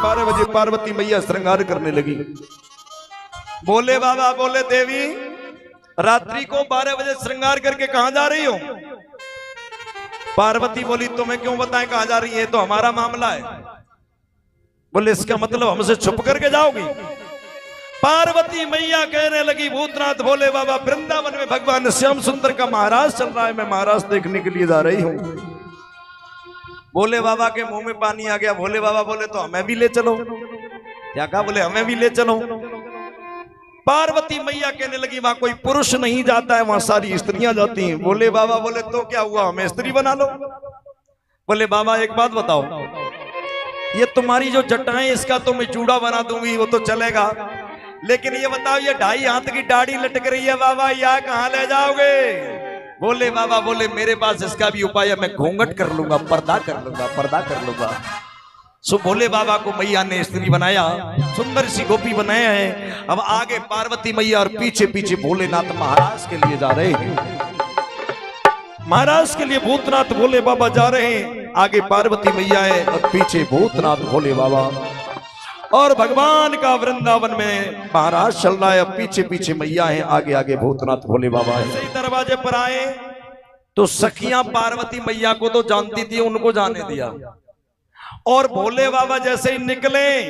12 बजे पार्वती मैया श्रृंगार करने लगी। बोले बाबा, बोले देवी, रात्रि को 12 बजे श्रृंगार करके कहां जा रही हो? पार्वती बोली तुम्हें क्यों बताएं कहां जा रही है, तो हमारा मामला है। बोले इसका मतलब हमसे छुप करके जाओगी? पार्वती मैया कहने लगी भूतनाथ भोले बाबा, वृंदावन में भगवान श्याम सुंदर का महाराज चल रहा है, मैं महाराज देखने के लिए जा रही हूं। भोले बाबा के मुंह में पानी आ गया। भोले बाबा बोले तो हमें भी ले चलो। क्या कहा? बोले हमें भी ले चलो। पार्वती मैया कहने लगी वहां कोई पुरुष नहीं जाता है, वहां सारी स्त्रियां जाती हैं। भोले बाबा बोले तो क्या हुआ, हमें स्त्री बना लो। बोले बाबा एक बात बताओ, ये तुम्हारी जो जटाएं इसका तो मैं चूड़ा बना दूंगी, वो तो चलेगा, लेकिन ये बताओ ये 2.5 हाथ की दाढ़ी लटक रही है बाबा, यह कहां ले जाओगे? बोले बाबा, बोले मेरे पास इसका भी उपाय है, मैं घूंघट कर लूंगा, पर्दा कर लूंगा, पर्दा कर लूंगा। सो भोले बाबा को मैया ने स्त्री बनाया, सुंदर सी गोपी बनाया है। अब आगे पार्वती मैया और पीछे पीछे भोलेनाथ महाराज के लिए जा रहे हैं। महाराज के लिए भूतनाथ भोले बाबा जा रहे हैं। आगे पार्वती मैया है और पीछे भूतनाथ भोले बाबा, और भगवान का वृंदावन में महाराज चल रहा है, पीछे पीछे मैया है, आगे आगे भूतनाथ भोले बाबा है। सही दरवाजे पर आए तो सखियां पार्वती मैया को तो जानती थी, उनको जाने दिया। और भोले बाबा जैसे ही निकले,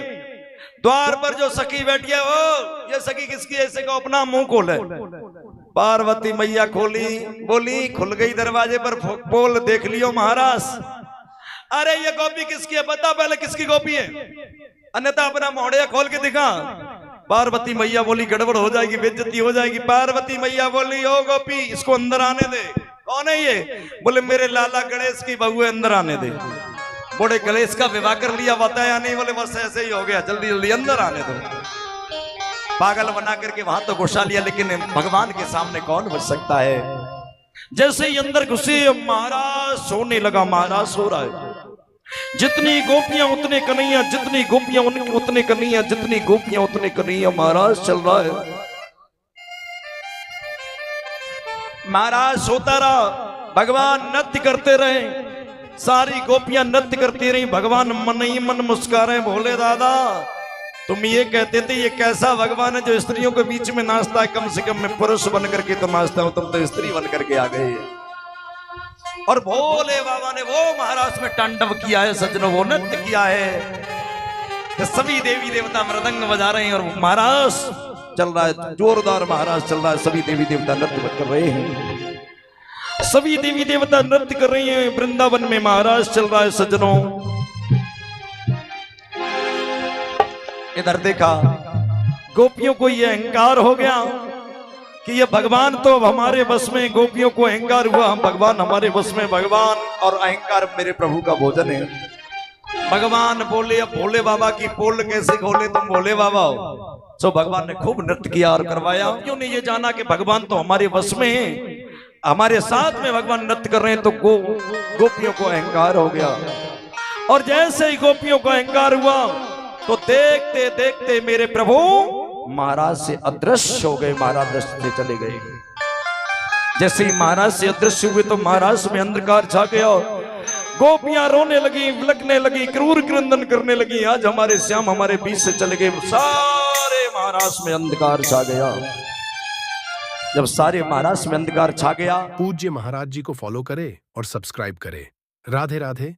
द्वार पर जो सखी बैठी है, वो ये सखी किसकी? ऐसे को अपना मुंह खोले। पार्वती मैया खोली, बोली खुल गई दरवाजे पर, बोल देख लियो महाराज। अरे ये गोपी किसकी है, बता पहले किसकी गोपी है, अन्यथा अपना मोहड़िया खोल के दिखा। पार्वती मैया बोली गड़बड़ हो जाएगी, बेइज्जती हो जाएगी। पार्वती मैया बोली ओ गोपी, इसको अंदर आने दे। कौन है ये? बोले मेरे लाला गणेश की बहू है, अंदर आने दे। बोले गणेश का विवाह कर लिया, बताया नहीं? बोले बस ऐसे ही हो गया, जल्दी जल्दी अंदर आने दो। पागल बना करके वहां तो घुसा लिया, लेकिन भगवान के सामने कौन बच सकता है? जैसे ही अंदर घुसे महाराज सोने लगा। महाराज सो रहा है। जितनी गोपियां उतने कन्हैया, जितनी गोपियां उतने कन्हैया, जितनी गोपियां उतने कन्हैया। महाराज चल रहा है। महाराज सोता रहा, भगवान नृत्य करते रहे, सारी गोपियां नृत्य करती रही। भगवान मन ही मन मुस्कुरा रहे। भोले दादा तुम ये कहते थे ये कैसा भगवान है जो स्त्रियों के बीच में नाचता है, कम से कम मैं पुरुष बन करके तो नाचता हूं, तुम तो स्त्री बन करके आ गए। और भोले बाबा ने वो महाराज में तांडव किया है सज्जनों, वो नृत्य किया है कि सभी देवी देवता मृदंग बजा रहे हैं और महाराज चल रहा है, जोरदार महाराज चल रहा है। सभी देवी देवता नृत्य कर रहे हैं, सभी देवी देवता नृत्य कर रही हैं। वृंदावन में महाराज चल रहा है सज्जनों। इधर देखा, गोपियों को ये अहंकार हो गया कि ये भगवान तो अब हमारे बस में। गोपियों को अहंकार हुआ हम भगवान हमारे बस में। भगवान और अहंकार मेरे प्रभु का भोजन है। भगवान बोले अब भोले बाबा की पोल कैसे खोले, तुम भोले बाबा हो। सो भगवान ने खूब नृत्य किया और करवाया। क्यों नहीं ये जाना कि भगवान तो हमारे बस में है, हमारे साथ में भगवान नृत्य कर रहे हैं। तो गोपियों को अहंकार हो गया। और जैसे ही गोपियों को अहंकार हुआ तो देखते देखते मेरे प्रभु महाराज से अदृश्य हो गए, महाराज दृष्टि से चले गए। जैसे ही महाराज से अदृश्य हुए तो महाराज में अंधकार छा गया। गोपियां रोने लगी, विलकने लगी, क्रूर क्रंदन करने लगी, आज हमारे श्याम हमारे बीच से चले गए। सारे महाराज में अंधकार छा गया। जब सारे महाराज में अंधकार छा गया, पूज्य महाराज जी को फॉलो करें और सब्सक्राइब करें। राधे राधे।